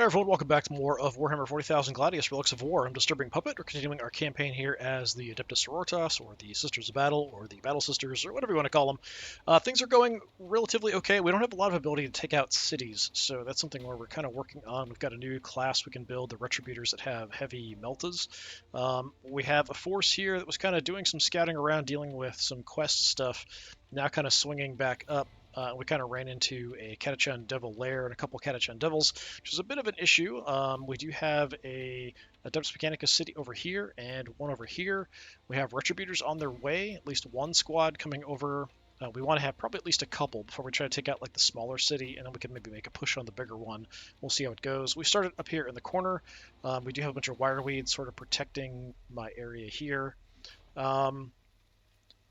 Hey everyone, welcome back to more of Warhammer 40,000 Gladius, Relics of War. I'm DisturbingPuppet. We're continuing our campaign here as the Adeptus Sororitas, or the Sisters of Battle, or the Battle Sisters, or whatever you want to call them. Things are going relatively okay. We don't have a lot of ability to take out cities, so that's something where we're kind of working on. We've got a new class we can build, the Retributors that have heavy meltas. We have a force here that was kind of doing some scouting around, dealing with some quest stuff, now kind of swinging back up. We kind of ran into a Catachan Devil lair and a couple Catachan Devils, which is a bit of an issue. We do have a Adeptus Mechanicus city over here and one over here. We have Retributors on their way, at least one squad coming over. We want to have probably at least a couple before we try to take out like the smaller city, and then we can maybe make a push on the bigger one. We'll see how it goes. We started up here in the corner. We do have a bunch of wireweed sort of protecting my area here.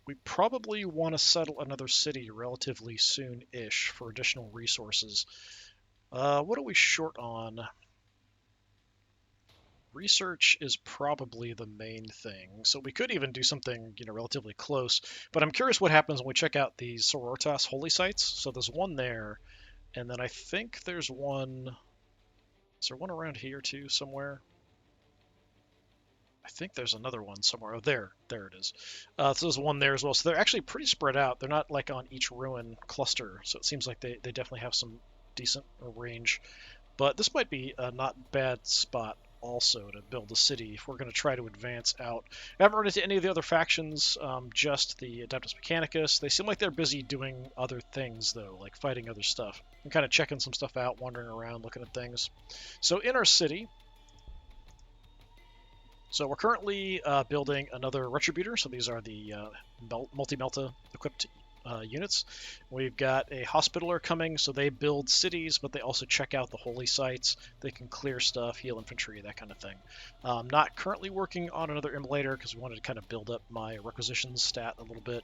We probably want to settle another city relatively soon-ish for additional resources. What are we short on? Research is probably the main thing, so we could even do something, relatively close. But I'm curious what happens when we check out these Sororitas holy sites. So there's one there, and then I think there's one. Is there one around here too somewhere? I think there's another one somewhere. Oh, there it is. So there's one there as well. So they're actually pretty spread out. They're not like on each ruin cluster, so it seems like they definitely have some decent range. But this might be a not bad spot also to build a city if we're going to try to advance out. I haven't run into any of the other factions, just the Adeptus Mechanicus. They seem like they're busy doing other things, though, like fighting other stuff. I'm kind of checking some stuff out, wandering around, looking at things. So in our city, so we're currently building another Retributor. So these are the multi-melta equipped units. We've got a Hospitaller coming, so they build cities, but they also check out the holy sites. They can clear stuff, heal infantry, that kind of thing. Not currently working on another Immolator because we wanted to kind of build up my requisitions stat a little bit.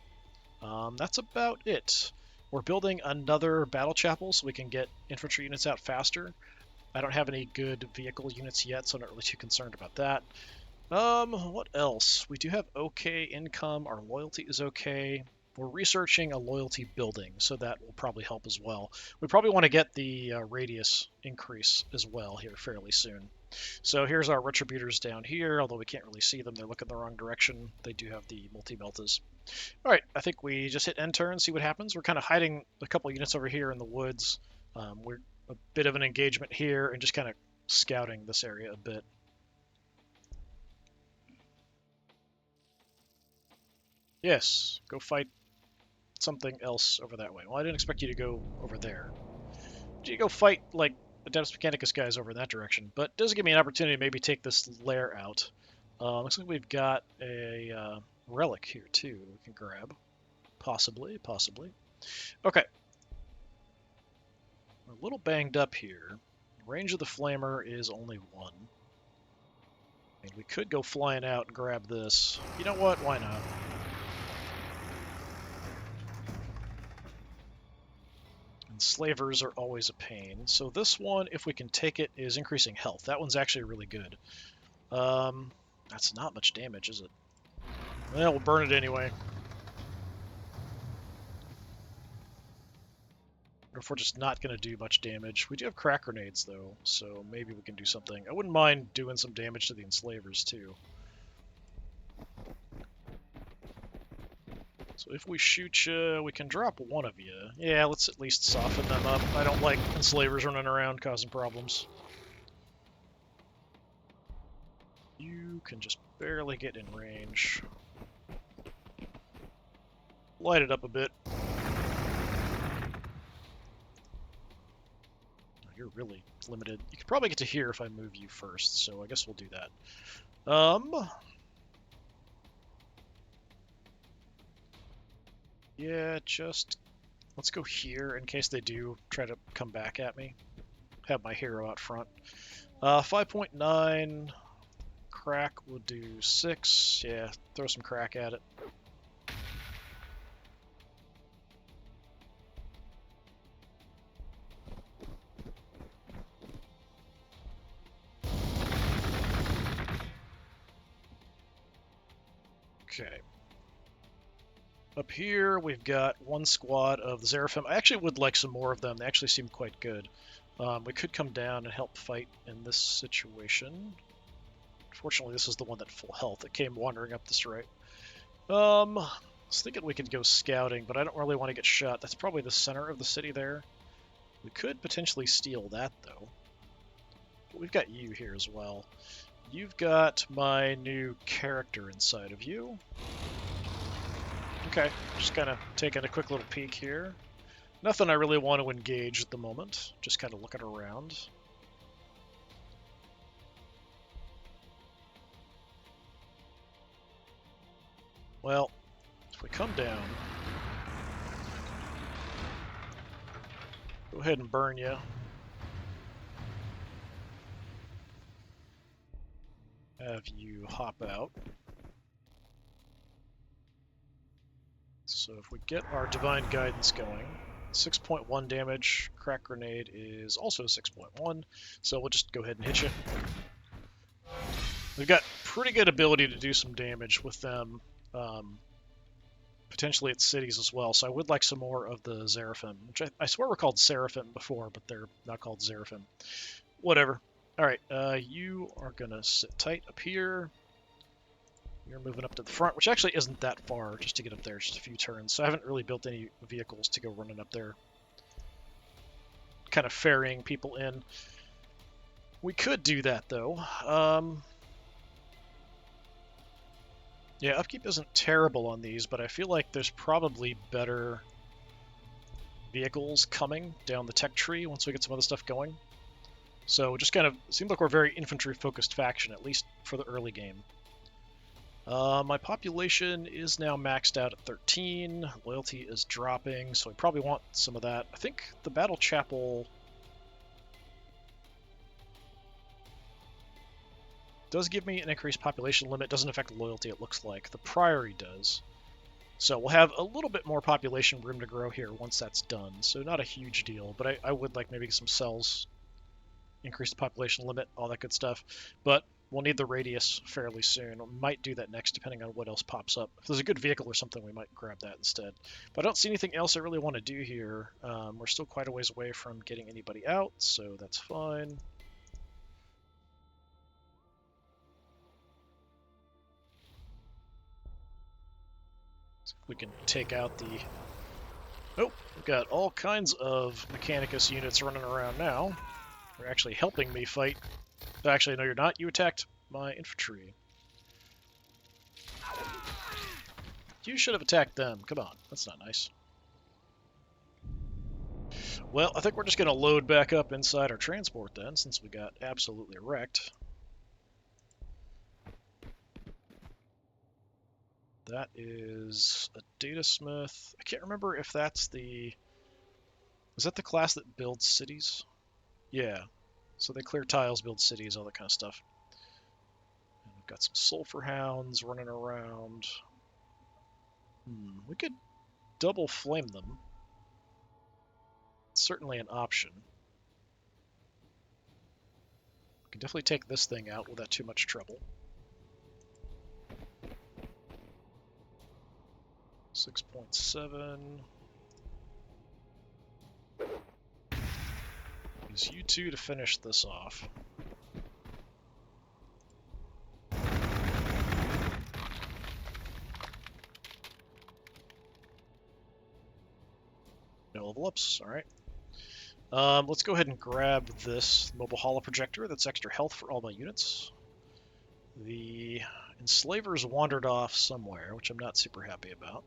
That's about it. We're building another Battle Chapel so we can get infantry units out faster. I don't have any good vehicle units yet, so I'm not really too concerned about that. What else? We do have okay income. Our loyalty is okay. We're researching a loyalty building, so that will probably help as well. We probably want to get the radius increase as well here fairly soon. So here's our Retributors down here, although we can't really see them. They're looking the wrong direction. They do have the multi-meltas. All right, I think we just hit end turn, see what happens. We're kind of hiding a couple units over here in the woods. We're a bit of an engagement here and just kind of scouting this area a bit. Yes, go fight something else over that way. Well, I didn't expect you to go over there. You go fight, like, Adeptus Mechanicus guys over in that direction. But it does give me an opportunity to maybe take this lair out. Looks like we've got a relic here, too, we can grab. Possibly. Okay. We're a little banged up here. Range of the Flamer is only 1. And we could go flying out and grab this. You know what? Why not? Enslavers are always a pain. So this one, if we can take it, is increasing health. That one's actually really good. That's not much damage, is it? Well, we'll burn it anyway. Or if we're just not going to do much damage. We do have crack grenades, though, so maybe we can do something. I wouldn't mind doing some damage to the enslavers, too. So if we shoot you, we can drop one of you. Yeah, let's at least soften them up. I don't like enslavers running around causing problems. You can just barely get in range. Light it up a bit. You're really limited. You could probably get to here if I move you first, so I guess we'll do that. Yeah, just let's go here in case they do try to come back at me. Have my hero out front. 5.9 crack will do 6. Yeah, throw some crack at it. Okay. Up here, we've got one squad of the Seraphim. I actually would like some more of them. They actually seem quite good. We could come down and help fight in this situation. Fortunately, this is the one that full health. It came wandering up this right. I was thinking we could go scouting, but I don't really want to get shot. That's probably the center of the city there. We could potentially steal that, though. But we've got you here as well. You've got my new character inside of you. Okay, just kind of taking a quick little peek here. Nothing I really want to engage at the moment. Just kind of looking around. Well, if we come down, go ahead and burn you. Have you hop out. So if we get our Divine Guidance going, 6.1 damage, Crack Grenade is also 6.1, so we'll just go ahead and hit you. We've got pretty good ability to do some damage with them, potentially at cities as well, so I would like some more of the Seraphim, which I swear were called Seraphim before, but they're not called Seraphim. Whatever. Alright, you are going to sit tight up here. You're moving up to the front, which actually isn't that far just to get up there, just a few turns. So I haven't really built any vehicles to go running up there. Kind of ferrying people in. We could do that, though. Yeah, upkeep isn't terrible on these, but I feel like there's probably better vehicles coming down the tech tree once we get some other stuff going. So it just kind of seems like we're a very infantry-focused faction, at least for the early game. My population is now maxed out at 13. Loyalty is dropping, so I probably want some of that. I think the Battle Chapel does give me an increased population limit. Doesn't affect loyalty, it looks like. The Priory does. So we'll have a little bit more population room to grow here once that's done. So not a huge deal, but I would like maybe some cells, increase the population limit, all that good stuff. But we'll need the radius fairly soon. We might do that next, depending on what else pops up. If there's a good vehicle or something, we might grab that instead. But I don't see anything else I really want to do here. We're still quite a ways away from getting anybody out, so that's fine. See if we can take out the... Oh, we've got all kinds of Mechanicus units running around now. They're actually helping me fight. Actually, no, you're not. You attacked my infantry. You should have attacked them. Come on. That's not nice. Well, I think we're just going to load back up inside our transport then, since we got absolutely wrecked. That is a datasmith. I can't remember if that's the... Is that the class that builds cities? Yeah. So they clear tiles, build cities, all that kind of stuff. And we've got some sulfur hounds running around. We could double flame them. It's certainly an option. We can definitely take this thing out without too much trouble. 6.7. Use you two to finish this off. No level ups, alright. Let's go ahead and grab this mobile holo projector. That's extra health for all my units. The enslavers wandered off somewhere, which I'm not super happy about.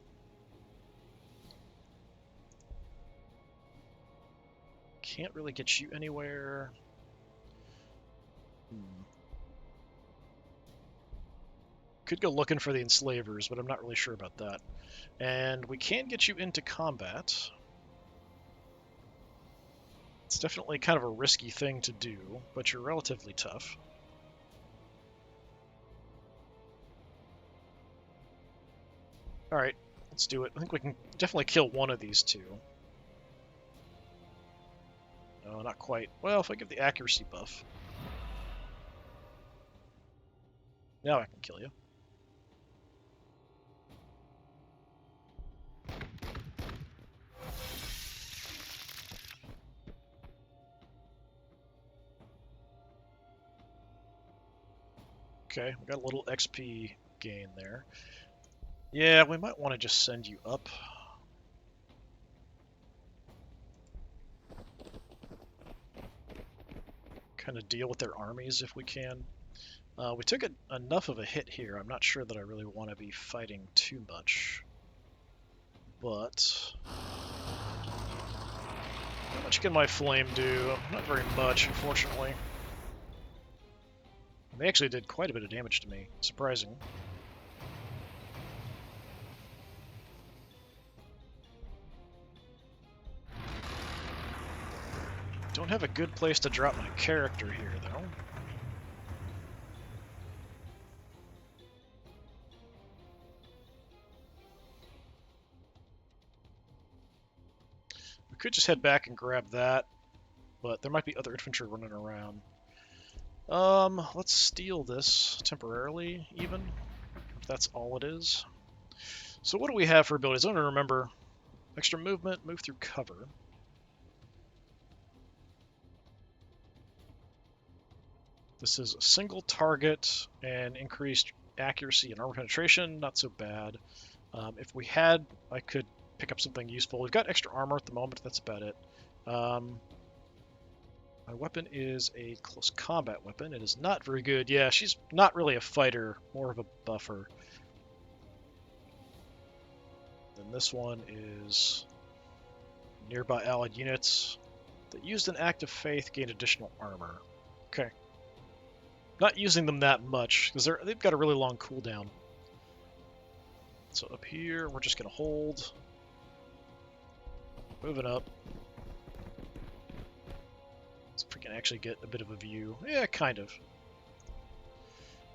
Can't really get you anywhere. Could go looking for the enslavers, but I'm not really sure about that. And we can get you into combat. It's definitely kind of a risky thing to do, but you're relatively tough. Alright, let's do it. I think we can definitely kill one of these two. No, not quite. Well, if I give the accuracy buff. Now I can kill you. Okay, we got a little XP gain there. Yeah, we might want to just send you up. Kind of deal with their armies if we can. We took enough of a hit here. I'm not sure that I really want to be fighting too much. But how much can my flame do? Not very much, unfortunately. They actually did quite a bit of damage to me. Surprising. Don't have a good place to drop my character here, though. We could just head back and grab that, but there might be other infantry running around. Let's steal this temporarily, even, if that's all it is. So what do we have for abilities? I don't remember. Extra movement, move through cover. This is a single target and increased accuracy and armor penetration. Not so bad. If we had, I could pick up something useful. We've got extra armor at the moment. That's about it. My weapon is a close combat weapon. It is not very good. Yeah, she's not really a fighter, more of a buffer. Then this one is nearby allied units that used an act of faith gain additional armor. Okay. Not using them that much, because they've got a really long cooldown. So up here, we're just going to hold. Moving up. So if we can actually get a bit of a view. Yeah, kind of.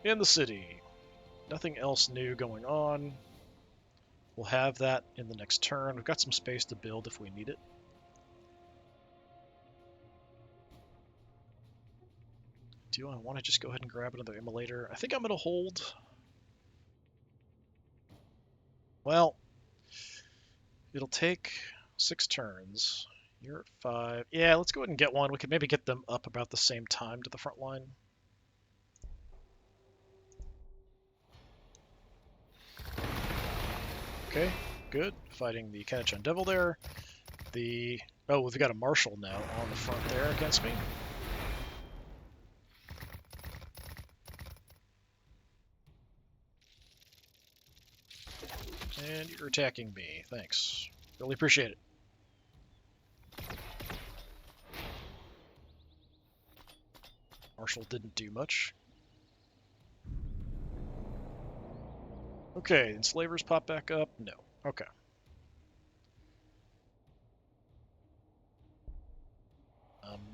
In the city. Nothing else new going on. We'll have that in the next turn. We've got some space to build if we need it. Do I want to just go ahead and grab another immolator? I think I'm going to hold. Well, it'll take 6 turns. You're at 5. Yeah, let's go ahead and get one. We could maybe get them up about the same time to the front line. Okay, good. Fighting the Catachan Devil there. Oh, we've got a Marshal now on the front there against me. And you're attacking me. Thanks. Really appreciate it. Marshal didn't do much. Okay, enslavers pop back up? No. Okay.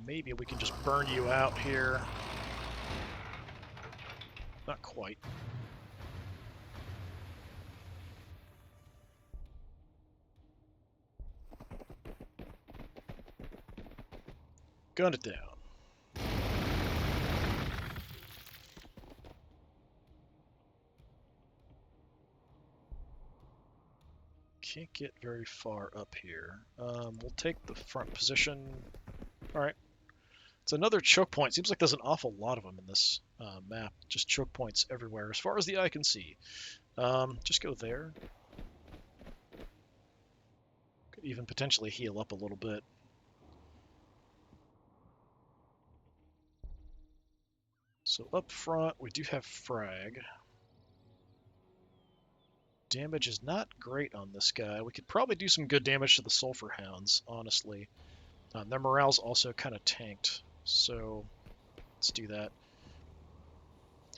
Maybe we can just burn you out here. Not quite. Gun it down. Can't get very far up here. We'll take the front position. Alright. It's another choke point. Seems like there's an awful lot of them in this map. Just choke points everywhere, as far as the eye can see. Just go there. Could even potentially heal up a little bit. So up front, we do have frag. Damage is not great on this guy. We could probably do some good damage to the Sulfur Hounds, honestly. Their morale's also kind of tanked, so let's do that.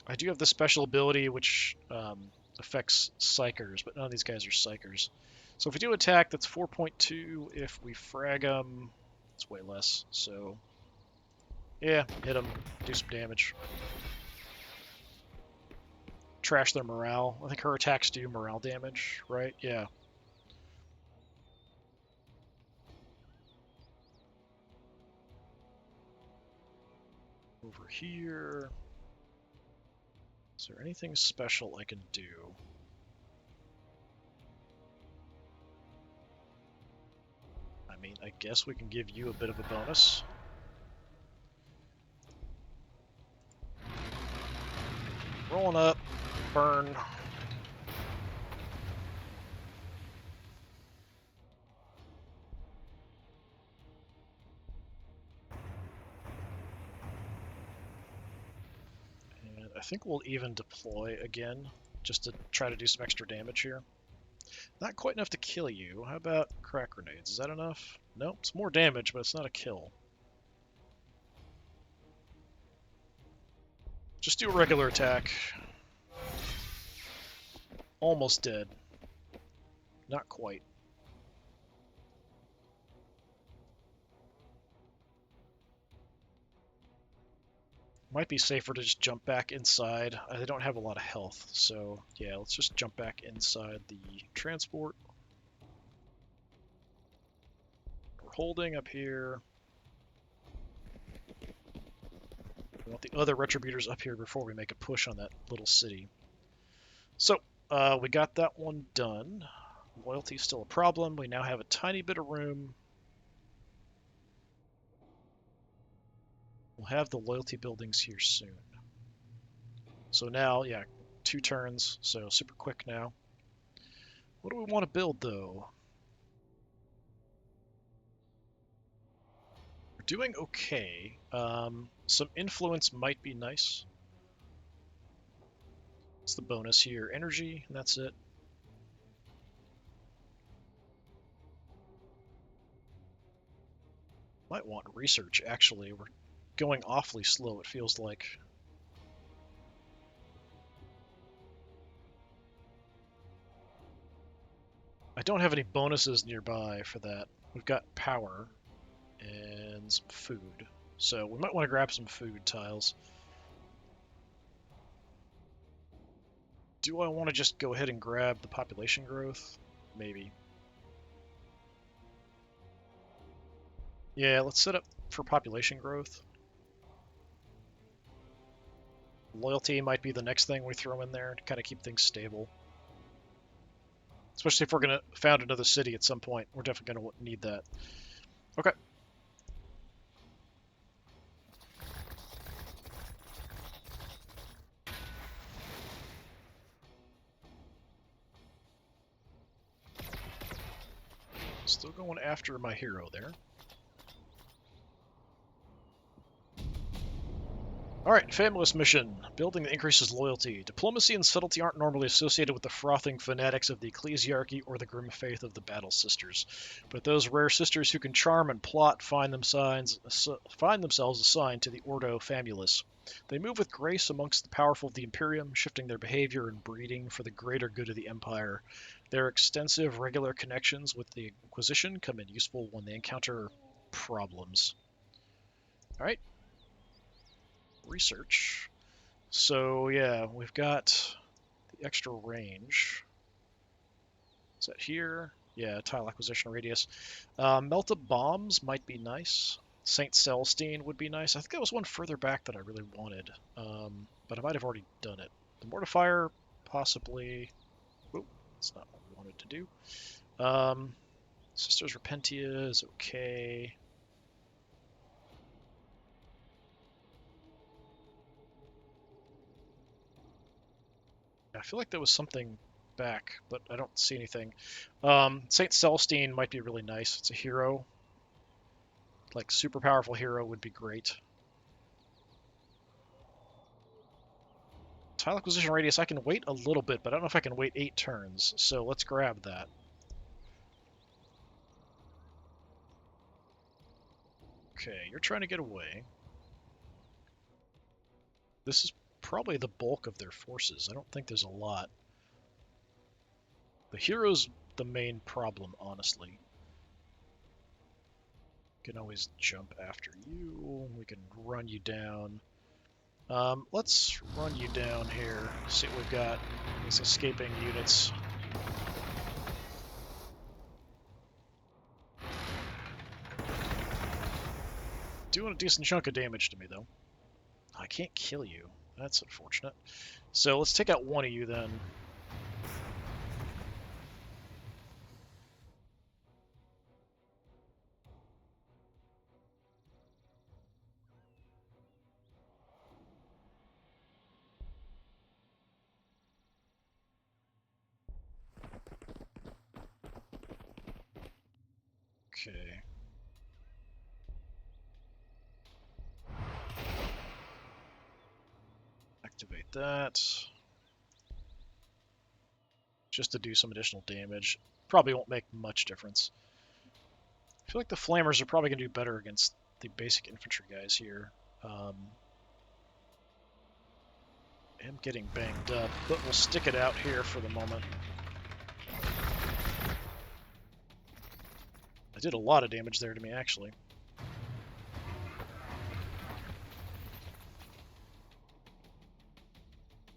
I do have the special ability which affects Psychers, but none of these guys are Psychers. So if we do attack, that's 4.2. If we frag them, it's way less. So yeah, hit them, do some damage. Trash their morale. I think her attacks do morale damage, right? Yeah. Over here. Is there anything special I can do? I mean, I guess we can give you a bit of a bonus. Rolling up. Burn. And I think we'll even deploy again, just to try to do some extra damage here. Not quite enough to kill you. How about crack grenades? Is that enough? Nope, it's more damage, but it's not a kill. Just do a regular attack. Almost dead. Not quite. Might be safer to just jump back inside. They don't have a lot of health, so yeah, let's just jump back inside the transport. We're holding up here. We want the other Retributors up here before we make a push on that little city. So, we got that one done. Loyalty's still a problem. We now have a tiny bit of room. We'll have the loyalty buildings here soon. So now, yeah, 2 turns, so super quick now. What do we want to build, though? We're doing okay. Some influence might be nice. What's the bonus here? Energy, and that's it. Might want research, actually. We're going awfully slow, it feels like. I don't have any bonuses nearby for that. We've got power and some food. So we might want to grab some food tiles. Do I want to just go ahead and grab the population growth? Maybe. Yeah, let's set up for population growth. Loyalty might be the next thing we throw in there to kind of keep things stable. Especially if we're going to found another city at some point. We're definitely going to need that. Okay. Still going after my hero there. Alright, Famous mission. Building that increases loyalty. Diplomacy and subtlety aren't normally associated with the frothing fanatics of the ecclesiarchy or the grim faith of the Battle Sisters. But those rare sisters who can charm and plot find themselves assigned to the Ordo Famulus. They move with grace amongst the powerful of the Imperium, shifting their behavior and breeding for the greater good of the Empire. Their extensive regular connections with the Inquisition come in useful when they encounter problems. Alright. Research. So yeah, we've got the extra range. Is that here? Yeah, tile acquisition radius. Melt-up bombs might be nice. St. Celestine would be nice. I think that was one further back that I really wanted, but I might have already done it. The Mortifier, possibly. Oop, that's not what we wanted to do. Sisters Repentia is okay. I feel like there was something back, but I don't see anything. St. Celestine might be really nice. It's a hero. Like, super powerful hero would be great. Tile acquisition radius, I can wait a little bit, but I don't know if I can wait 8 turns, so let's grab that. Okay, you're trying to get away. This is probably the bulk of their forces. I don't think there's a lot. The hero's the main problem, honestly. Can always jump after you. We can run you down. Let's run you down here. See what we've got. These escaping units. Doing a decent chunk of damage to me, though. I can't kill you. That's unfortunate. So let's take out one of you then. Okay. Activate that. Just to do some additional damage. Probably won't make much difference. I feel like the flamers are probably going to do better against the basic infantry guys here. I am getting banged up, but we'll stick it out here for the moment. I did a lot of damage there to me, actually.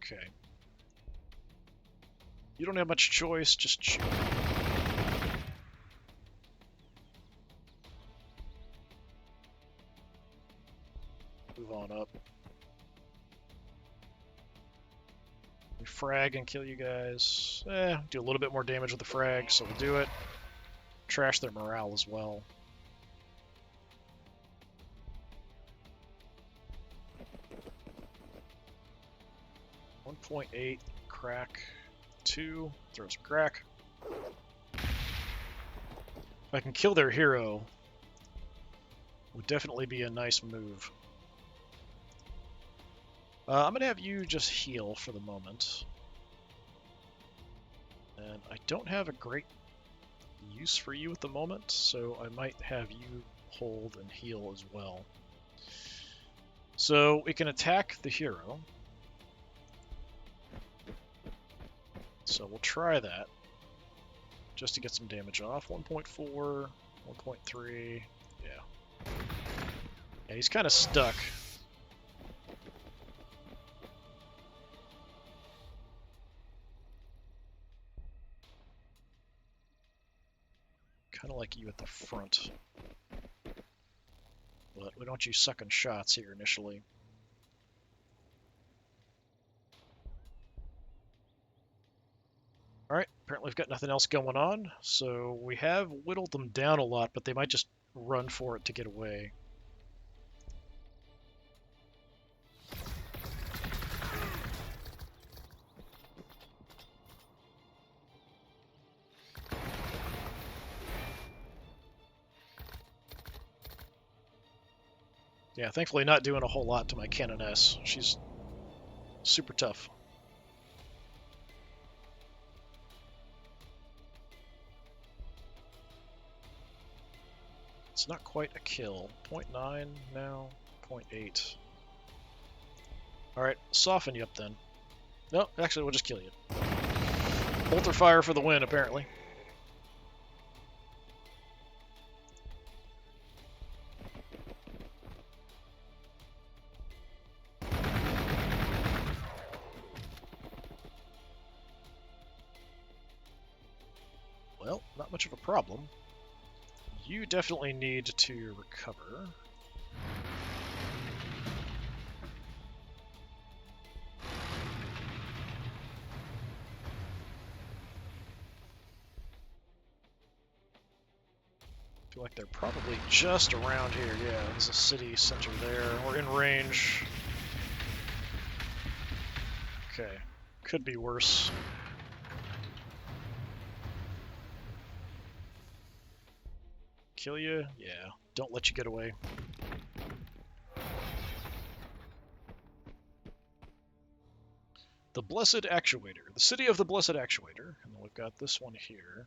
Okay. You don't have much choice, just shoot. Move on up. We frag and kill you guys. Do a little bit more damage with the frag, so we'll do it. Trash their morale as well. .8 crack. 2 throw some crack. If I can kill their hero, would definitely be a nice move. I'm gonna have you just heal for the moment. And I don't have a great use for you at the moment, so I might have you hold and heal as well. So we can attack the hero. So we'll try that, just to get some damage off. 1.4, 1.3, yeah. Yeah, he's kind of stuck. Kind of like you at the front. But we don't want you sucking shots here initially. Alright, apparently we've got nothing else going on, so we have whittled them down a lot, but they might just run for it to get away. Yeah, thankfully not doing a whole lot to my Canoness. She's super tough. It's not quite a kill. 0.9 now, 0.8. Alright, soften you up then. No, actually, we'll just kill you. Bolter fire for the win, apparently. Well, not much of a problem. You definitely need to recover. I feel like they're probably just around here. Yeah, there's a city center there. We're in range. Okay, could be worse. Kill you? Yeah, don't let you get away. The Blessed Actuator. The City of the Blessed Actuator. And then we've got this one here.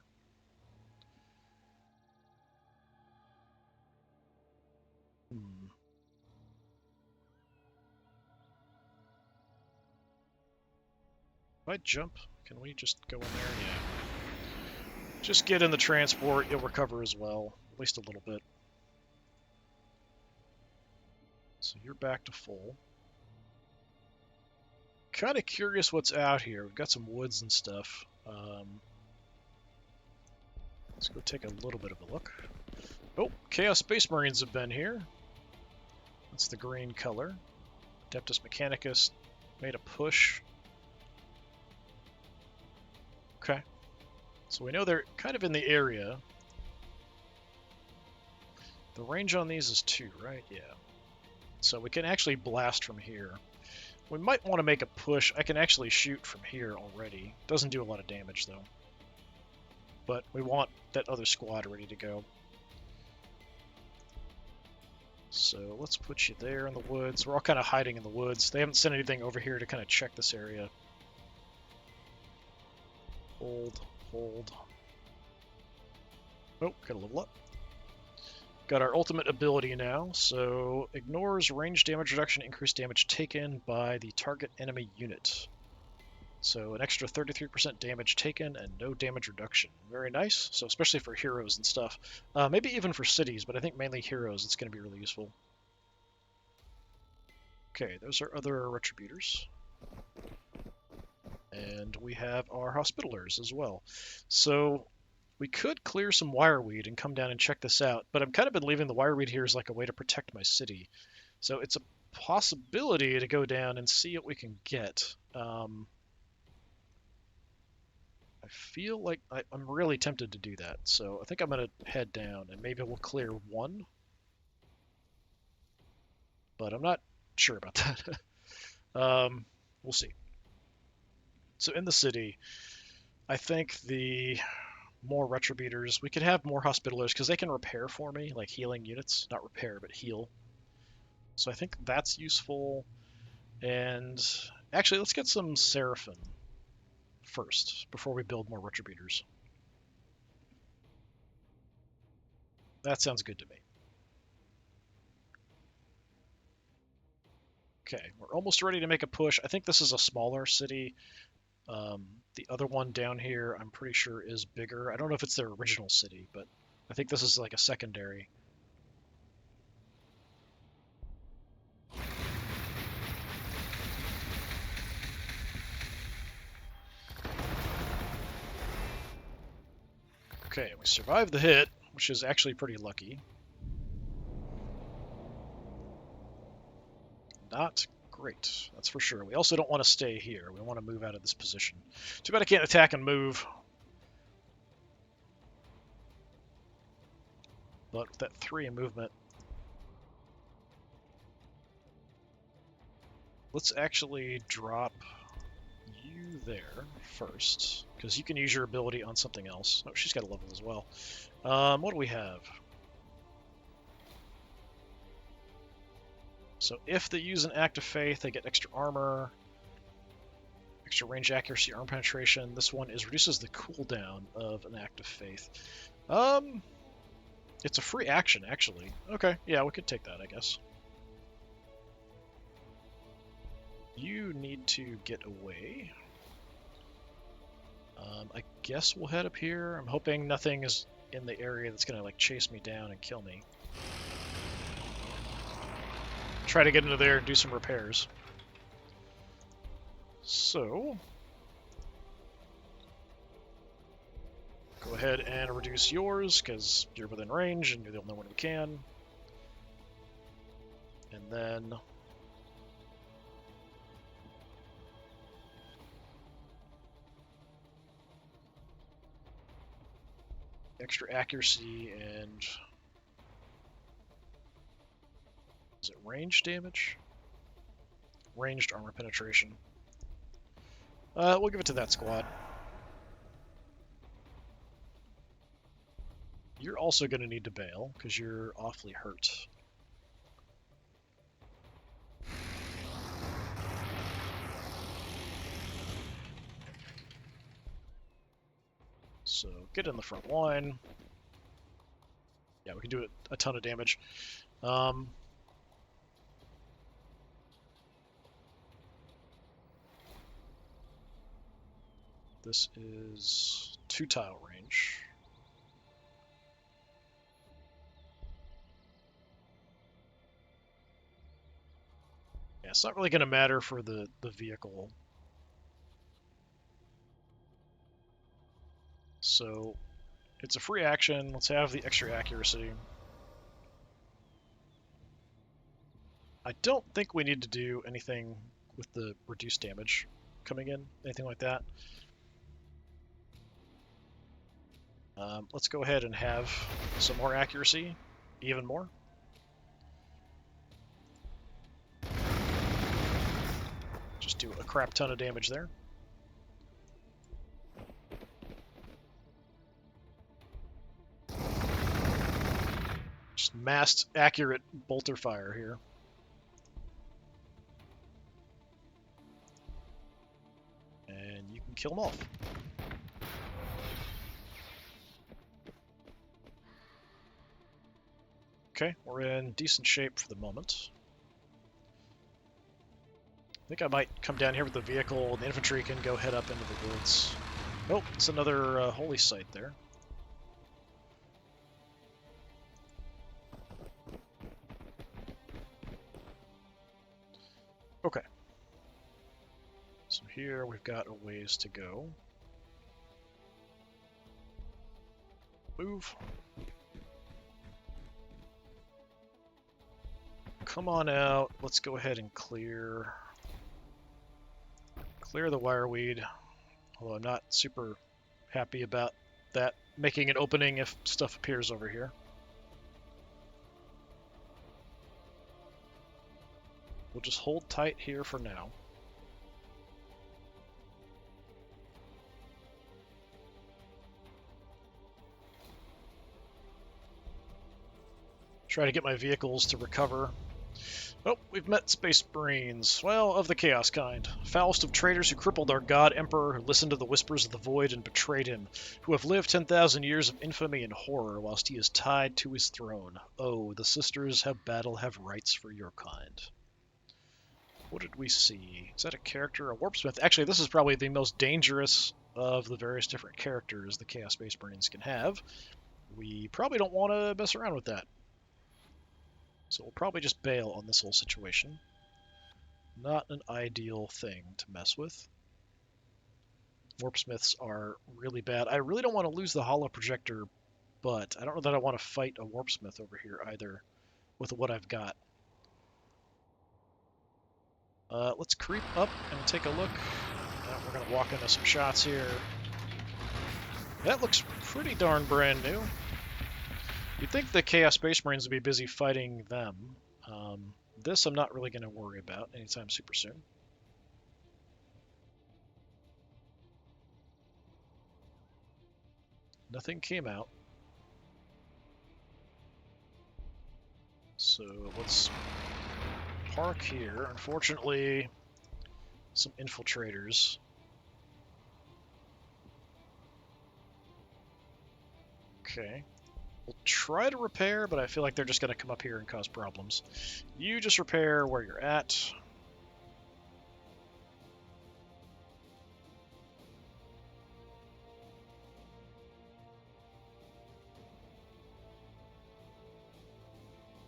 If I jump, can we just go in there? Yeah. Just get in the transport, you'll recover as well. At least a little bit. So you're back to full. Kind of curious what's out here. We've got some woods and stuff. Let's go take a little bit of a look. Oh, Chaos Space Marines have been here. That's the green color. Adeptus Mechanicus made a push. Okay. So we know they're kind of in the area. The range on these is 2, right? Yeah. So we can actually blast from here. We might want to make a push. I can actually shoot from here already. Doesn't do a lot of damage, though. But we want that other squad ready to go. So let's put you there in the woods. We're all kind of hiding in the woods. They haven't sent anything over here to kind of check this area. Hold, hold. Oh, gotta level up. Got our ultimate ability now, so ignores range damage reduction, increased damage taken by the target enemy unit. So an extra 33% damage taken and no damage reduction. Very nice, so especially for heroes and stuff. Maybe even for cities, but I think mainly heroes it's going to be really useful. Okay, those are other Retributors. And we have our Hospitalers as well. So we could clear some wireweed and come down and check this out, but I've kind of been leaving the wireweed here as like a way to protect my city. So it's a possibility to go down and see what we can get. I feel like I'm really tempted to do that, so I think I'm going to head down and maybe we'll clear one. But I'm not sure about that. We'll see. So in the city, I think the more Retributors. We could have more Hospitalers because they can repair for me, like healing units. Not repair, but heal. So I think that's useful. And actually, let's get some Seraphim first before we build more Retributors. That sounds good to me. Okay, we're almost ready to make a push. I think this is a smaller city. The other one down here, I'm pretty sure, is bigger. I don't know if it's their original city, but I think this is like a secondary. Okay, we survived the hit, which is actually pretty lucky. Not great, that's for sure. We also don't want to stay here. We want to move out of this position. Too bad I can't attack and move. But with that 3 in movement, let's actually drop you there first, because you can use your ability on something else. Oh, she's got a level as well. What do we have? So if they use an Act of Faith, they get extra armor, extra range accuracy, arm penetration. This one reduces the cooldown of an Act of Faith. It's a free action, actually. Okay, yeah, we could take that, I guess. You need to get away. I guess we'll head up here. I'm hoping nothing is in the area that's gonna like chase me down and kill me. Try to get into there and do some repairs. So, go ahead and reduce yours, because you're within range and you're the only one who can. And then extra accuracy and is it range damage? Ranged armor penetration. We'll give it to that squad. You're also going to need to bail, because you're awfully hurt. So get in the front line. Yeah, we can do a ton of damage. This is 2 tile range. Yeah, it's not really going to matter for the vehicle. So it's a free action. Let's have the extra accuracy. I don't think we need to do anything with the reduced damage coming in, anything like that. Let's go ahead and have some more accuracy, even more. Just do a crap ton of damage there. Just massed accurate bolter fire here. And you can kill them off. Okay, we're in decent shape for the moment. I think I might come down here with the vehicle, and the infantry can go head up into the woods. Oh, it's another holy site there. Okay. So here we've got a ways to go. Move. Come on out. Let's go ahead and clear the wireweed. Although I'm not super happy about that making an opening if stuff appears over here. We'll just hold tight here for now. Try to get my vehicles to recover. Oh, we've met Space Marines. Well, of the Chaos kind. Foulest of traitors who crippled our god Emperor, who listened to the whispers of the void and betrayed him, who have lived 10,000 years of infamy and horror whilst he is tied to his throne. Oh, the sisters have battle, have rights for your kind. What did we see? Is that a character? A Warpsmith? Actually, this is probably the most dangerous of the various different characters the Chaos Space Marines can have. We probably don't want to mess around with that. So we'll probably just bail on this whole situation. Not an ideal thing to mess with. Warpsmiths are really bad. I really don't want to lose the holo projector, but I don't know that I want to fight a Warpsmith over here either with what I've got. Let's creep up and take a look. We're going to walk into some shots here. That looks pretty darn brand new. You'd think the Chaos Space Marines would be busy fighting them. This I'm not really going to worry about anytime super soon. Nothing came out. So let's park here. Unfortunately, some infiltrators. Okay. We'll try to repair, but I feel like they're just going to come up here and cause problems. You just repair where you're at.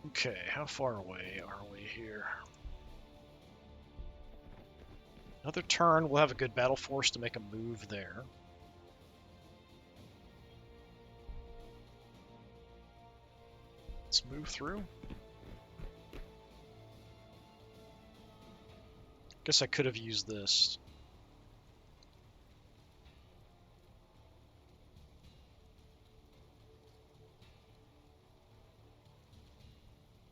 Okay, how far away are we here? Another turn, we'll have a good battle force to make a move there. Let's move through. Guess I could have used this.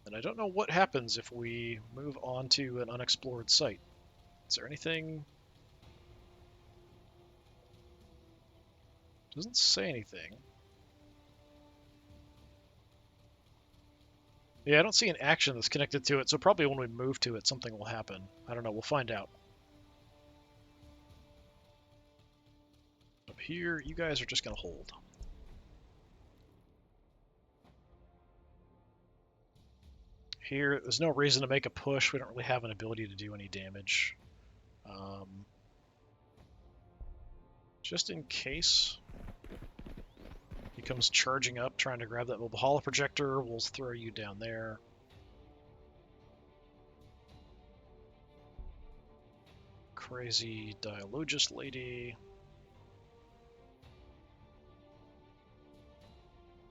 And I don't know what happens if we move on to an unexplored site. Is there anything? Doesn't say anything. Yeah, I don't see an action that's connected to it, so probably when we move to it, something will happen. I don't know, we'll find out. Up here, you guys are just going to hold. Here, there's no reason to make a push. We don't really have an ability to do any damage. Just in case he comes charging up, trying to grab that mobile holo projector, we'll throw you down there. Crazy Dialogist lady.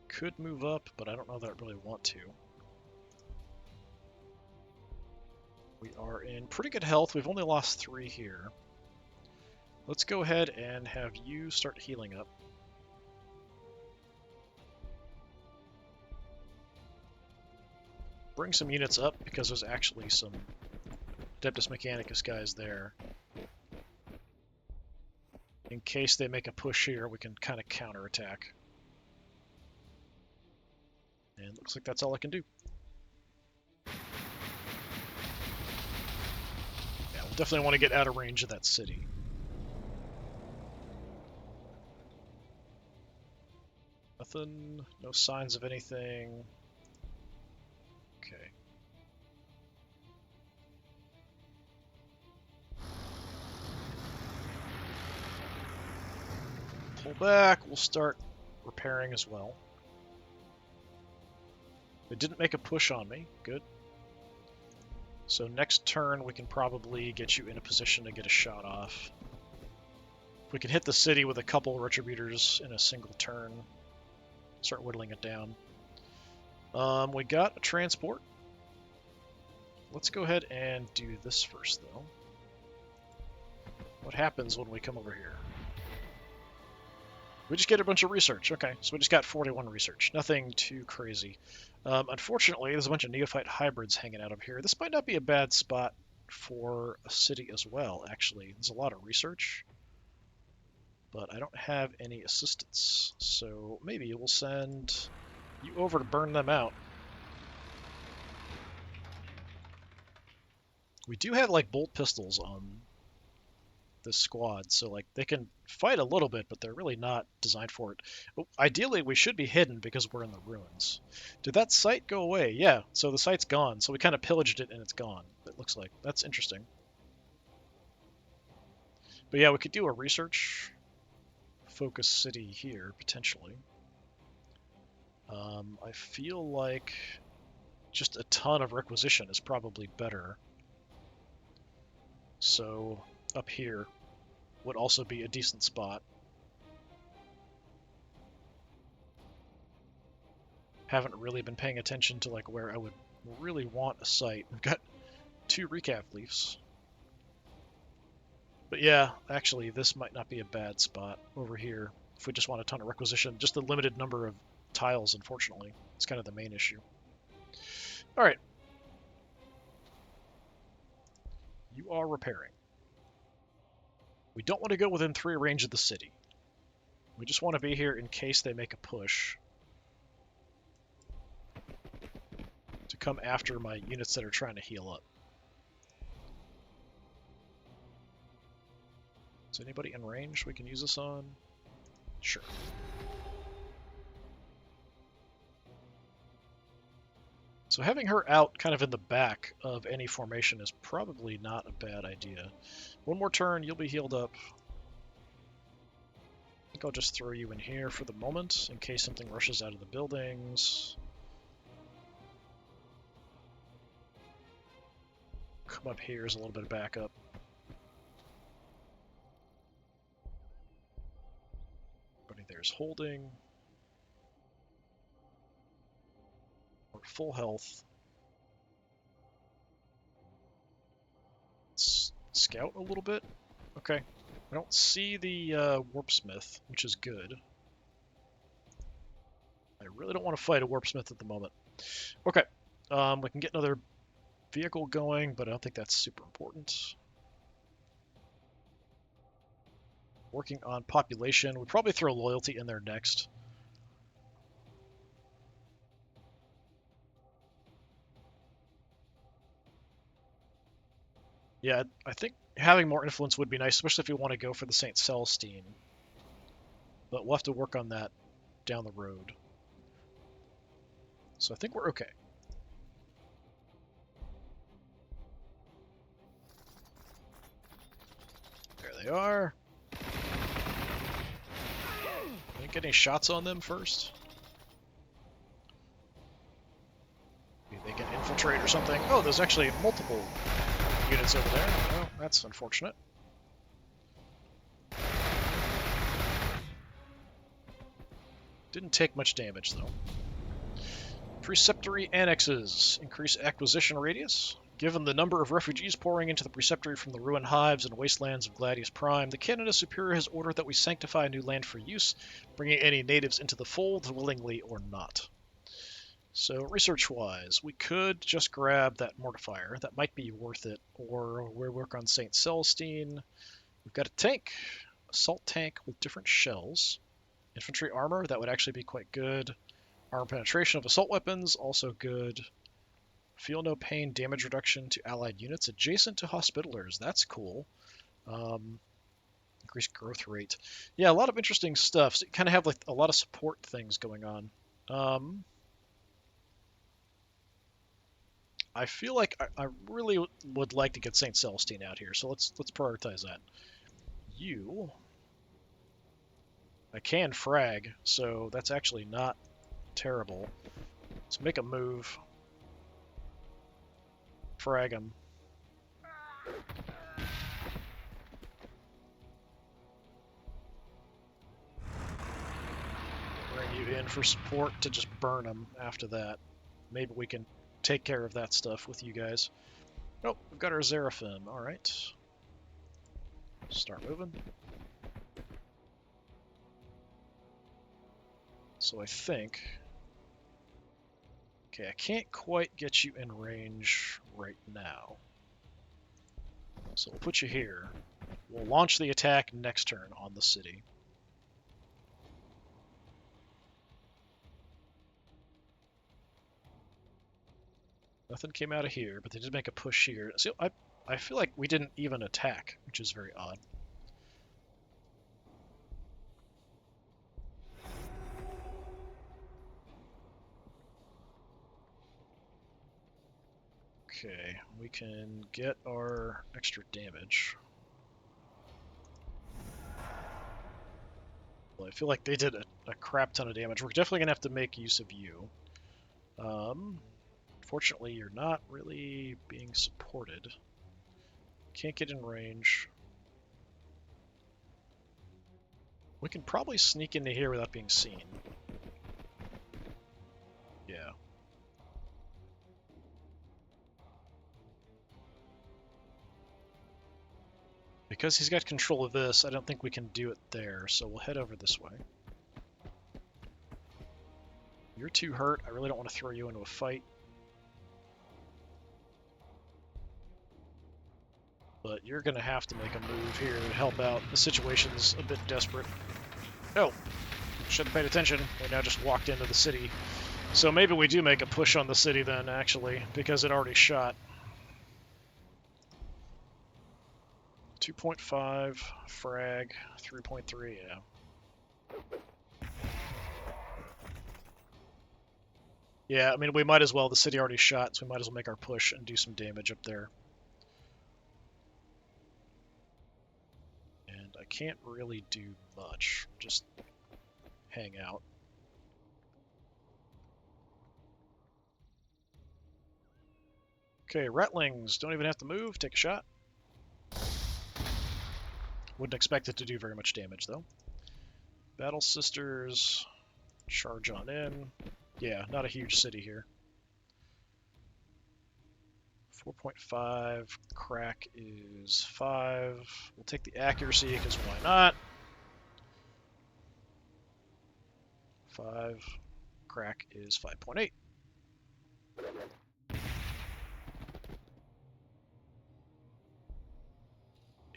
Could move up, but I don't know that I really want to. We are in pretty good health. We've only lost 3 here. Let's go ahead and have you start healing up. Bring some units up, because there's actually some Adeptus Mechanicus guys there. In case they make a push here, we can kind of counterattack. And looks like that's all I can do. Yeah, we'll definitely want to get out of range of that city. Nothing, no signs of anything. Okay. Pull back, we'll start repairing as well. They didn't make a push on me, good. So next turn we can probably get you in a position to get a shot off. If we can hit the city with a couple Retributors in a single turn, start whittling it down. We got a transport. Let's go ahead and do this first, though. What happens when we come over here? We just get a bunch of research. Okay, so we just got 41 research. Nothing too crazy. Unfortunately, there's a bunch of neophyte hybrids hanging out of here. This might not be a bad spot for a city as well, actually. There's a lot of research, but I don't have any assistance. So maybe we'll send you over to burn them out. We do have, like, bolt pistols on this squad, so like they can fight a little bit, but they're really not designed for it. Ideally, we should be hidden because we're in the ruins. Did that site go away? Yeah, so the site's gone. So we kind of pillaged it and it's gone, it looks like. That's interesting. But yeah, we could do a research focus city here, potentially. I feel like just a ton of requisition is probably better. So up here would also be a decent spot. Haven't really been paying attention to like where I would really want a site. We've got 2 recap leafs. But yeah, actually this might not be a bad spot over here if we just want a ton of requisition. Just the limited number of tiles, unfortunately. It's kind of the main issue. Alright. You are repairing. We don't want to go within 3 range of the city. We just want to be here in case they make a push to come after my units that are trying to heal up. Is anybody in range we can use this on? Sure. So having her out kind of in the back of any formation is probably not a bad idea. One more turn, you'll be healed up. I think I'll just throw you in here for the moment, in case something rushes out of the buildings. Come up here as a little bit of backup. Everybody there's holding. We're full health. Let's scout a little bit. Okay. I don't see the Warpsmith, which is good. I really don't want to fight a Warpsmith at the moment. Okay. We can get another vehicle going, but I don't think that's super important. Working on population. We'll probably throw loyalty in there next. Yeah, I think having more influence would be nice, especially if we want to go for the St. Celestine. But we'll have to work on that down the road. So I think we're okay. There they are. Didn't get any shots on them first. Maybe they can infiltrate or something. Oh, there's actually multiple units over there. Oh, that's unfortunate. Didn't take much damage, though. Preceptory annexes. Increase acquisition radius. Given the number of refugees pouring into the preceptory from the ruined hives and wastelands of Gladius Prime, the Canon Superior has ordered that we sanctify new land for use, bringing any natives into the fold, willingly or not. So, research-wise, we could just grab that mortifier. That might be worth it. Or we'll work on St. Celestine. We've got a tank. Assault tank with different shells. Infantry armor, that would actually be quite good. Armor penetration of assault weapons, also good. Feel no pain, damage reduction to allied units adjacent to Hospitalers. That's cool. Increased growth rate. Yeah, a lot of interesting stuff. So you kind of have like a lot of support things going on. I feel like I really would like to get St. Celestine out here, so let's prioritize that. You, I can frag, so that's actually not terrible. Let's make a move. Frag him. Bring you in for support to just burn him after that. Maybe we can take care of that stuff with you guys. Oh, we've got our Seraphim. Alright. Start moving. So I think... Okay, I can't quite get you in range right now. So we'll put you here. We'll launch the attack next turn on the city. Nothing came out of here, but they did make a push here. So I feel like we didn't even attack, which is very odd. Okay, we can get our extra damage. Well, I feel like they did a crap ton of damage. We're definitely going to have to make use of you. Fortunately, you're not really being supported. Can't get in range. We can probably sneak into here without being seen. Yeah. Because he's got control of this, I don't think we can do it there, so we'll head over this way. You're too hurt. I really don't want to throw you into a fight. But you're going to have to make a move here to help out. The situation's a bit desperate. Oh, should have paid attention. We now just walked into the city. So maybe we do make a push on the city then, actually, because it already shot. 2.5, frag, 3.3, yeah. Yeah, I mean, we might as well. The city already shot, so we might as well make our push and do some damage up there. And I can't really do much. Just hang out. Okay, Ratlings, don't even have to move. Take a shot. Wouldn't expect it to do very much damage, though. Battle Sisters, charge on in. Yeah, not a huge city here. 4.5, crack is 5. We'll take the accuracy, because why not? 5, crack is 5.8.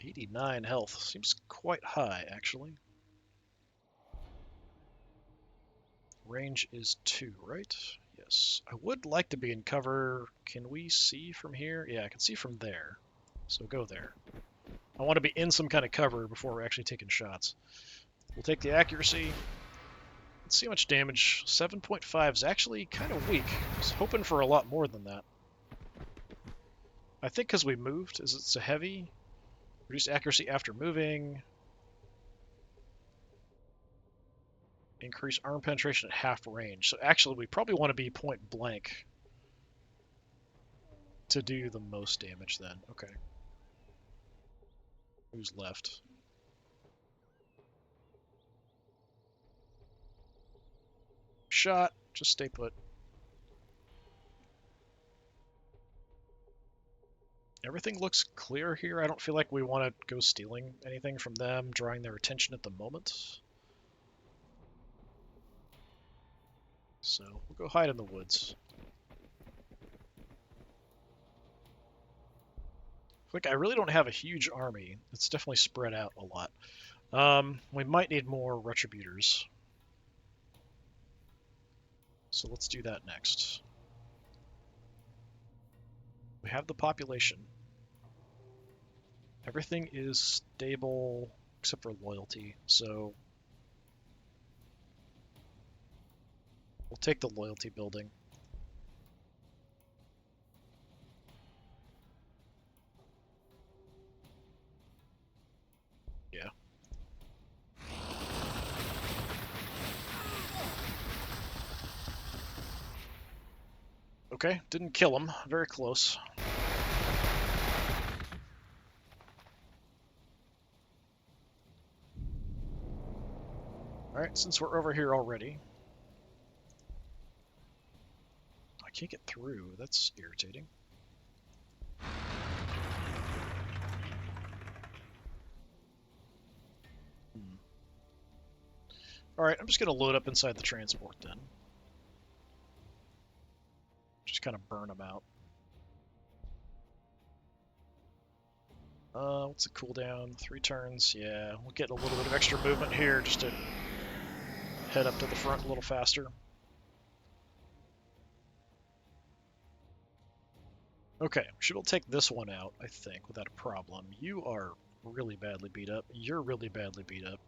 $89 health. Seems quite high, actually. Range is 2, right? Yes. I would like to be in cover. Can we see from here? Yeah, I can see from there. So go there. I want to be in some kind of cover before we're actually taking shots. We'll take the accuracy. Let's see how much damage. 7.5 is actually kind of weak. I was hoping for a lot more than that. I think because we moved. Is it so heavy? Reduce accuracy after moving. Increase arm penetration at half range. So actually, we probably want to be point blank to do the most damage then. Okay. Who's left? Shot. Just stay put. Everything looks clear here. I don't feel like we want to go stealing anything from them, drawing their attention at the moment. So we'll go hide in the woods. Like, I really don't have a huge army. It's definitely spread out a lot. We might need more Retributors. So let's do that next. We have the population. Everything is stable except for loyalty, so we'll take the loyalty building. Yeah. Okay, didn't kill him. Very close. Alright, since we're over here already. I can't get through. That's irritating. Alright, I'm just going to load up inside the transport then. Just kind of burn them out. What's the cooldown? 3 turns. Yeah, we'll get a little bit of extra movement here just to head up to the front a little faster. Okay, should we'll take this one out, I think, without a problem. You are really badly beat up. You're really badly beat up.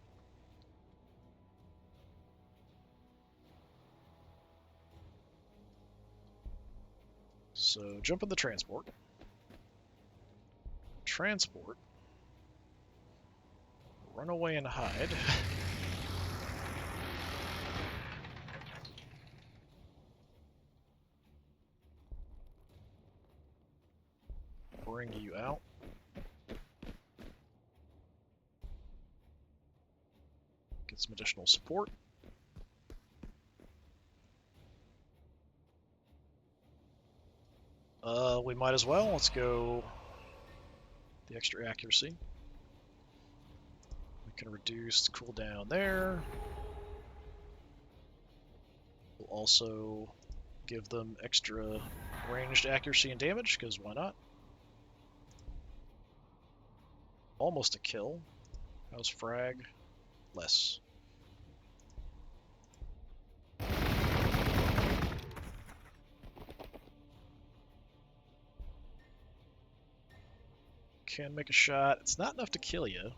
So jump in the transport. Transport. Run away and hide. Bring you out. Get some additional support. We might as well. Let's go the extra accuracy. We can reduce the cooldown there. We'll also give them extra ranged accuracy and damage, because why not? Almost a kill. How's frag? Less. Can make a shot. It's not enough to kill you.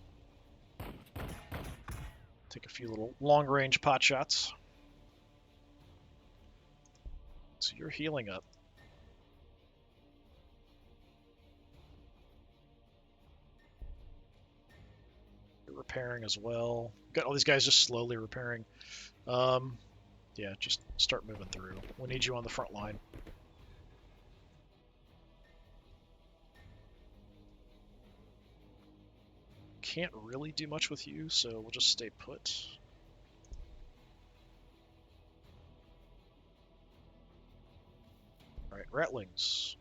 Take a few little long-range pot shots. So you're healing up. You're repairing as well. Got all these guys just slowly repairing. Yeah, just start moving through. We need you on the front line. Can't really do much with you, so we'll just stay put. Alright, Ratlings.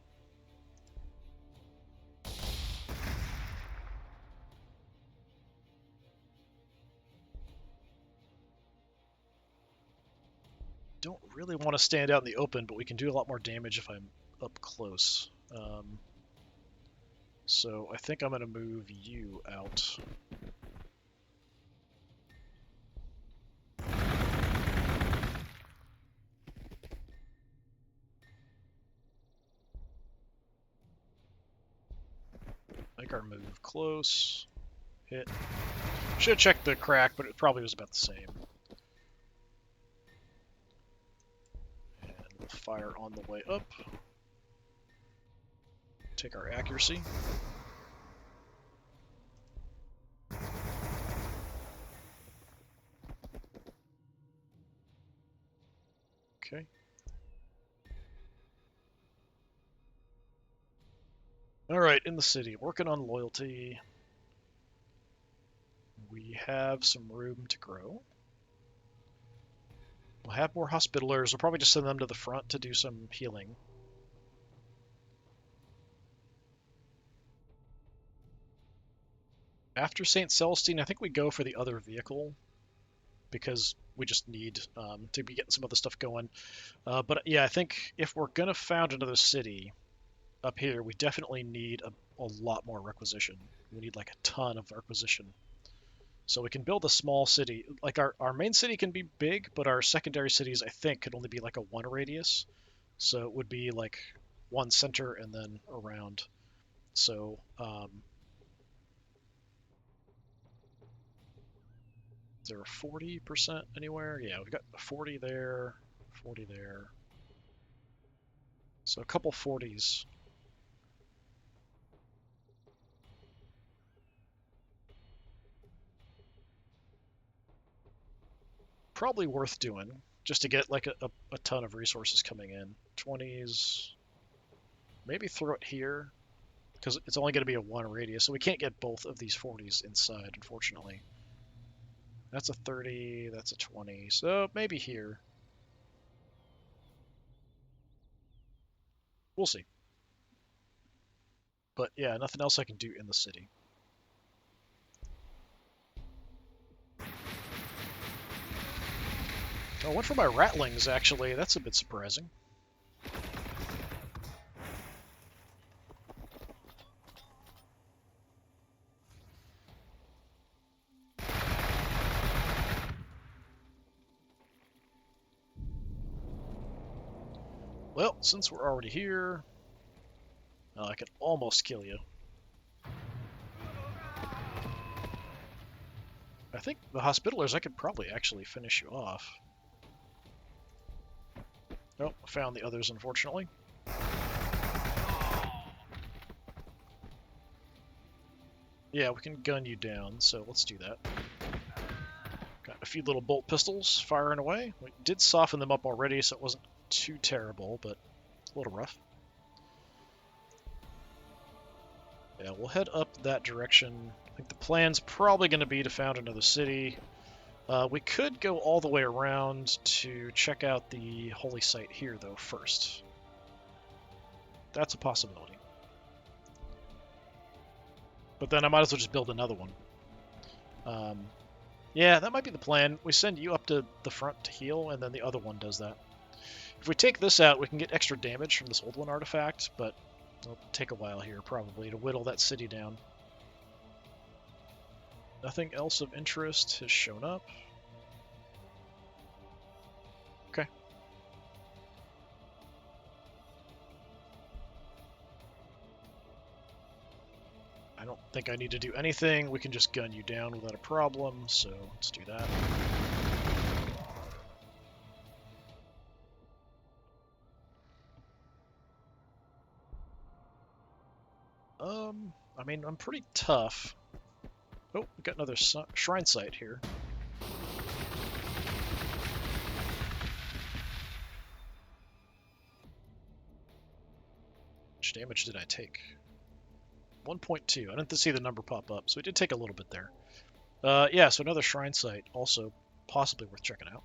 Don't really want to stand out in the open, but we can do a lot more damage if I'm up close. So I think I'm going to move you out. Make our move close. Hit. Should have checked the crack, but it probably was about the same. And we'll fire on the way up. Take our accuracy. Okay. Alright, in the city, working on loyalty. We have some room to grow. We'll have more hospitalers. We'll probably just send them to the front to do some healing. After St. Celestine, I think we go for the other vehicle, because we just need to be getting some other stuff going. But yeah, I think if we're going to found another city up here, we definitely need a lot more requisition. We need like a ton of requisition. So we can build a small city. Like our main city can be big, but our secondary cities, I think, could only be like a 1 radius. So it would be like 1 center and then around. So is there a 40% anywhere? Yeah, we've got 40 there, 40 there. So a couple 40s. Probably worth doing just to get like a ton of resources coming in. 20s, maybe throw it here because it's only going to be a 1 radius, so we can't get both of these 40s inside, unfortunately. That's a 30, that's a 20, so maybe here. We'll see. But yeah, nothing else I can do in the city. I went for my Ratlings, actually. That's a bit surprising. Well, since we're already here, I can almost kill you. I think the Hospitalers, I could probably actually finish you off. Oh, found the others, unfortunately. Yeah, we can gun you down, so let's do that. Got a few little bolt pistols firing away. We did soften them up already, so it wasn't too terrible, but a little rough. Yeah, we'll head up that direction. I think the plan's probably going to be to found another city. We could go all the way around to check out the holy site here, though, first. That's a possibility. But then I might as well just build another one. Yeah, that might be the plan. We send you up to the front to heal, and then the other one does that. If we take this out, we can get extra damage from this old one artifact, but it'll take a while here, probably, to whittle that city down. Nothing else of interest has shown up. Okay. I don't think I need to do anything. We can just gun you down without a problem, so let's do that. I mean, I'm pretty tough. Oh, we got another shrine site here. How much damage did I take? 1.2. I didn't see the number pop up, so we did take a little bit there. Yeah, so another shrine site, also possibly worth checking out.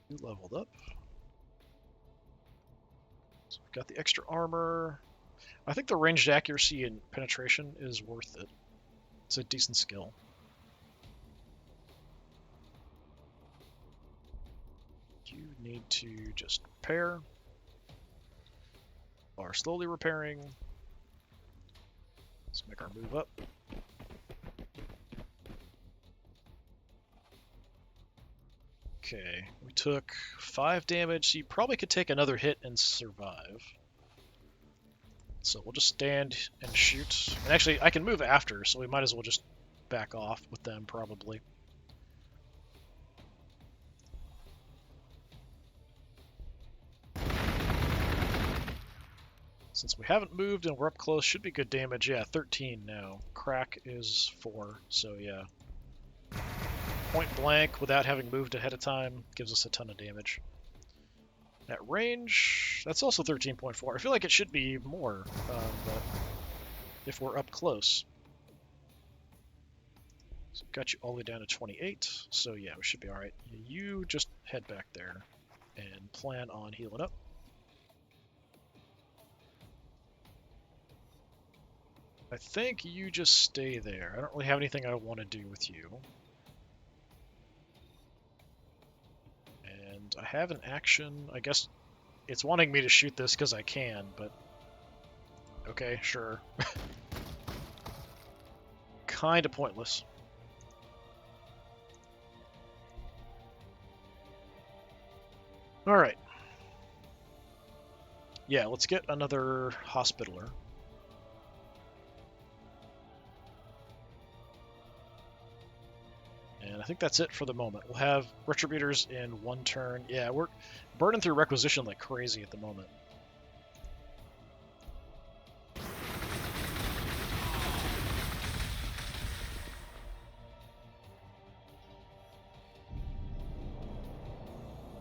We leveled up. So we've got the extra armor. I think the ranged accuracy and penetration is worth it. It's a decent skill. You need to just repair. Are slowly repairing. Let's make our move up. Okay, we took 5 damage, so you probably could take another hit and survive. So we'll just stand and shoot. And actually, I can move after, so we might as well just back off with them, probably. Since we haven't moved and we're up close, should be good damage. Yeah, 13 now. Crack is 4, so yeah. Point blank, without having moved ahead of time, gives us a ton of damage. At range, that's also 13.4. I feel like it should be more, but if we're up close. So got you all the way down to 28, so yeah, we should be alright. You just head back there and plan on healing up. I think you just stay there. I don't really have anything I want to do with you. And I have an action. I guess it's wanting me to shoot this because I can, but Okay, sure. Kind of pointless. Alright. Yeah, let's get another Hospitaller. And I think that's it for the moment. We'll have Retributors in one turn. Yeah, we're burning through Requisition like crazy at the moment.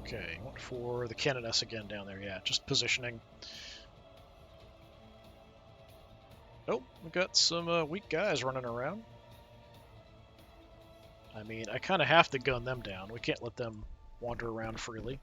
Okay, went for the Canoness again down there. Yeah, just positioning. Oh, we got some weak guys running around. I mean, I kind of have to gun them down. We can't let them wander around freely.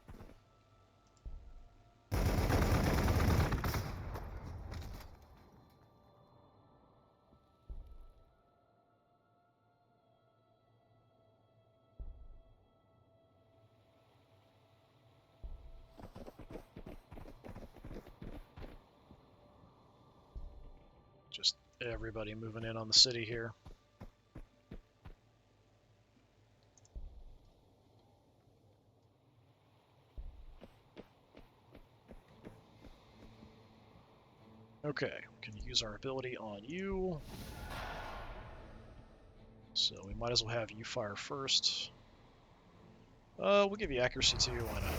Just everybody moving in on the city here. Okay, we can use our ability on you. So we might as well have you fire first. We'll give you accuracy too, why not?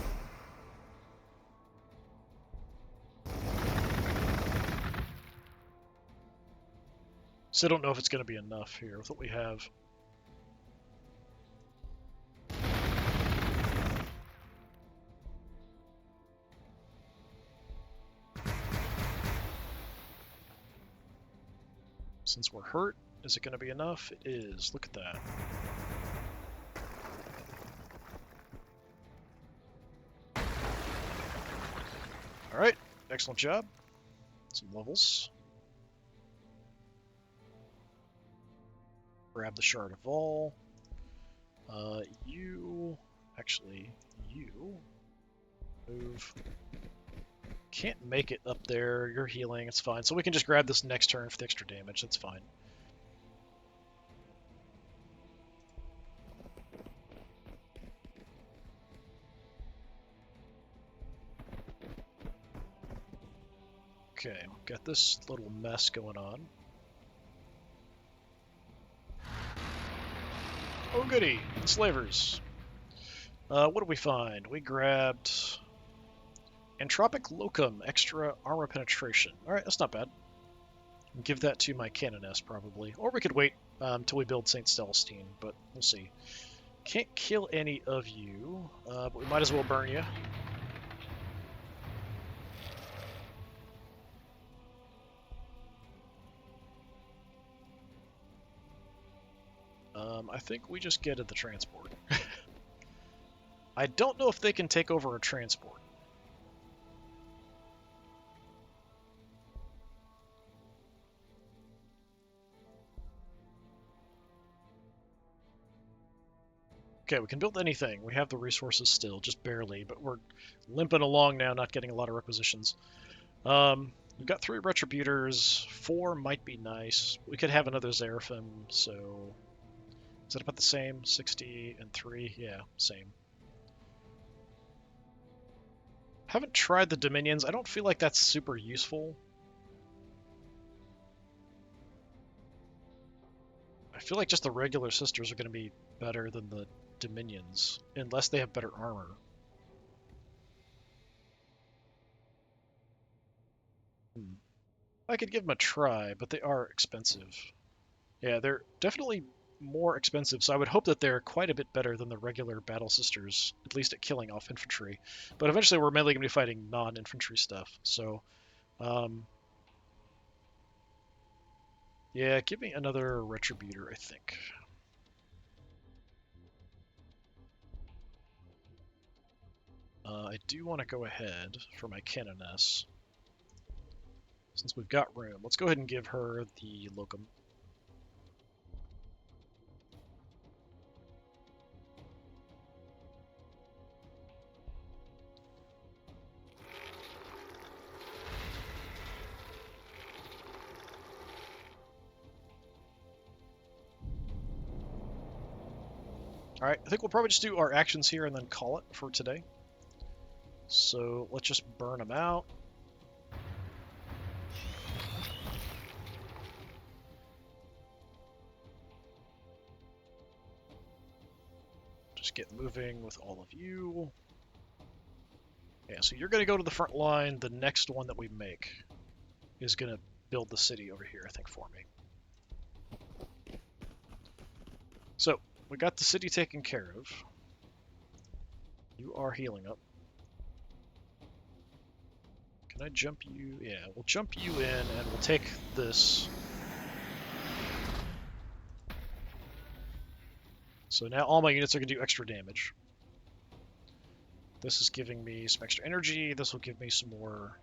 So I don't know if it's going to be enough here with what we have. Since we're hurt, is it going to be enough? It is. Look at that. Alright, excellent job. Some levels. Grab the Shard of All. You move. Can't make it up there. You're healing. It's fine. So we can just grab this next turn for the extra damage. That's fine. Okay, we've got this little mess going on. Oh goody, enslavers. What did we find? We grabbed Entropic Locum, extra armor penetration. Alright, that's not bad. Give that to my Canoness, probably. Or we could wait until we build St. Celestine, but we'll see. Can't kill any of you, but we might as well burn you. I think we just get at the transport. I don't know if they can take over a transport. Okay, we can build anything. We have the resources still, just barely, but we're limping along now, not getting a lot of requisitions. We've got 3 Retributors. 4 might be nice. We could have another Seraphim, so... Is that about the same? 60 and 3? Yeah, same. Haven't tried the Dominions. I don't feel like that's super useful. I feel like just the regular Sisters are going to be better than the Dominions, unless they have better armor. I could give them a try, but they are expensive. Yeah, they're definitely more expensive, so I would hope that they're quite a bit better than the regular Battle Sisters, at least at killing off infantry. But eventually we're mainly going to be fighting non-infantry stuff, so... yeah, give me another Retributor, I think. I do want to go ahead for my Canoness. Since we've got room, let's go ahead and give her the Locum. Alright, I think we'll probably just do our actions here and then call it for today. So let's just burn them out. Just get moving with all of you. Yeah, so you're going to go to the front line. The next one that we make is going to build the city over here, I think, for me. So, we got the city taken care of. You are healing up. Can I jump you? Yeah, we'll jump you in and we'll take this. So now all my units are going to do extra damage. This is giving me some extra energy. This will give me some more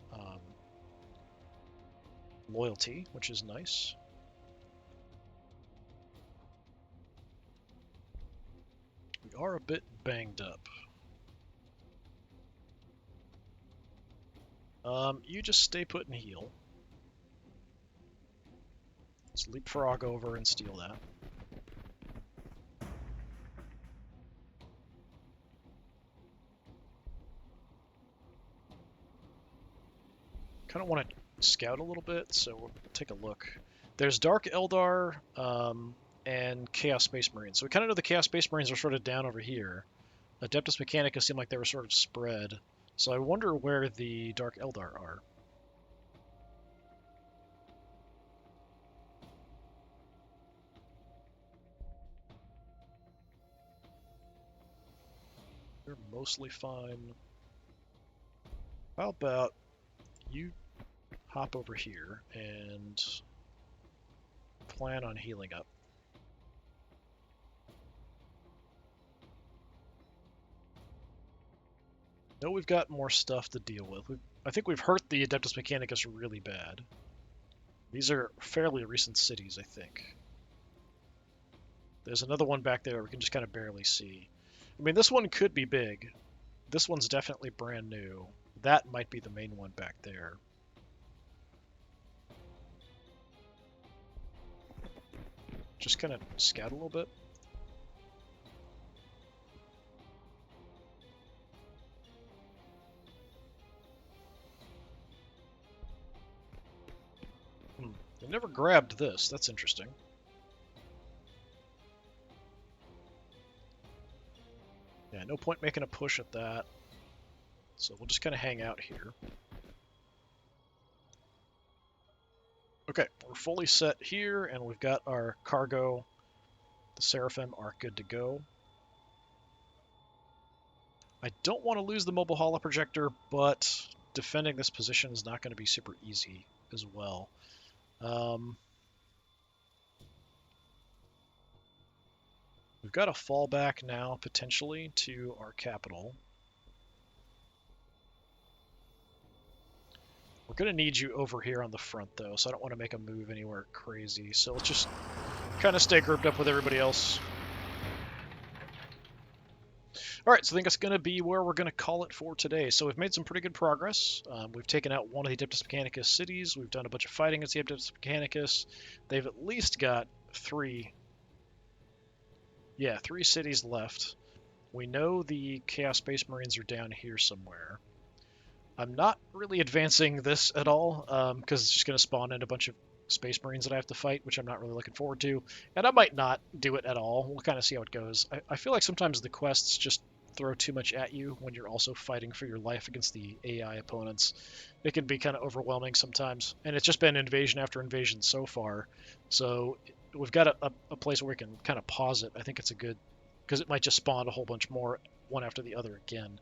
loyalty, which is nice. We are a bit banged up. You just stay put and heal. Let's leapfrog over and steal that. Kind of want to scout a little bit, so we'll take a look. There's Dark Eldar and Chaos Space Marines. So we kind of know the Chaos Space Marines are sort of down over here. Adeptus Mechanica seemed like they were sort of spread. So I wonder where the Dark Eldar are. They're mostly fine. How about you hop over here and plan on healing up. No, we've got more stuff to deal with. I think we've hurt the Adeptus Mechanicus really bad. These are fairly recent cities, I think. There's another one back there we can just kind of barely see. I mean, this one could be big. This one's definitely brand new. That might be the main one back there. Just kind of scout a little bit. They never grabbed this. That's interesting. Yeah, no point making a push at that. So we'll just kind of hang out here. Okay, we're fully set here, and we've got our cargo. The Seraphim are good to go. I don't want to lose the mobile holo projector, but defending this position is not going to be super easy as well. We've got a fallback now, potentially, to our capital. We're going to need you over here on the front, though, so I don't want to make a move anywhere crazy. So let's just kind of stay grouped up with everybody else. Alright, so I think that's going to be where we're going to call it for today. So we've made some pretty good progress. We've taken out one of the Adeptus Mechanicus cities. We've done a bunch of fighting against the Adeptus Mechanicus. They've at least got three cities left. We know the Chaos Space Marines are down here somewhere. I'm not really advancing this at all, because it's just going to spawn in a bunch of Space Marines that I have to fight, which I'm not really looking forward to. And I might not do it at all. We'll kind of see how it goes. I feel like sometimes the quests just throw too much at you when you're also fighting for your life against the AI opponents. It can be kind of overwhelming sometimes. And it's just been invasion after invasion so far. So we've got a place where we can kind of pause it. I think it's a good, because it might just spawn a whole bunch more, one after the other again.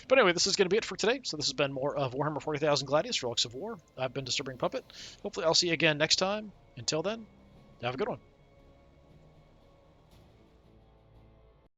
But anyway, this is going to be it for today. So this has been more of Warhammer 40,000 Gladius, Relics of War. I've been DisturbingPuppet. Hopefully I'll see you again next time. Until then, have a good one.